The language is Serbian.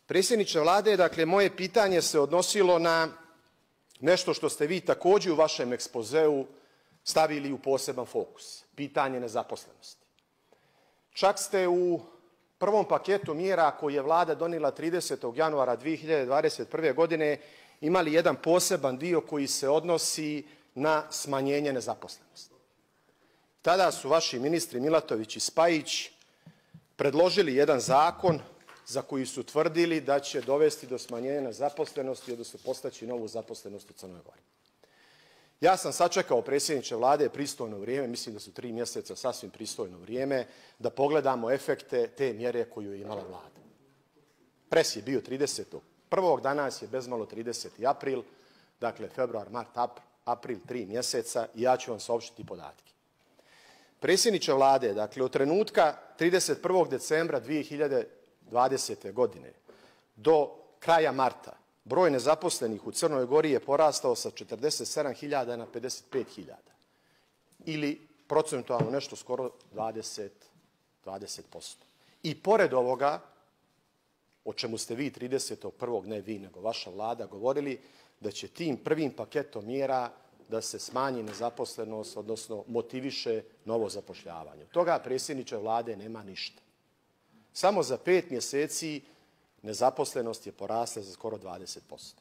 Predsjedniče Vlade, dakle, moje pitanje se odnosilo na nešto što ste vi također u vašem ekspozeu stavili u poseban fokus. Pitanje nezaposlenosti. Čak ste u prvom paketu mjera koji je Vlada donijela 30. januara 2021. godine imali jedan poseban dio koji se odnosi na smanjenje nezaposlenosti. Tada su vaši ministri Milatović i Spajić predložili jedan zakon za koji su tvrdili da će dovesti do smanjenja nezaposlenosti, odnosno postaći novu zaposlenost u Crnoj Gori. Ja sam sačekao, predsjedniče Vlade, pristojno vrijeme, mislim da su 3 mjeseca sasvim pristojno vrijeme, da pogledamo efekte te mjere koju je imala Vlada. Pres je bio 30.1. danas je bezmalo 30. april, dakle februar, mart, april, 3 mjeseca i ja ću vam saopštiti podatke. Predsjedniče Vlade, dakle od trenutka 31. decembra 2020. godine do kraja marta broj nezaposlenih u Crnoj Gori je porastao sa 47.000 na 55.000 ili procentualno nešto skoro 20%. I pored ovoga, o čemu ste vi 30.1., ne vi nego vaša Vlada, govorili da će tim prvim paketom mjera da se smanji nezaposlenost, odnosno motiviše novo zapošljavanje. Od toga, predsjedniče Vlade, nema ništa. Samo za 5 mjeseci nezaposlenost je porasla za skoro 20%.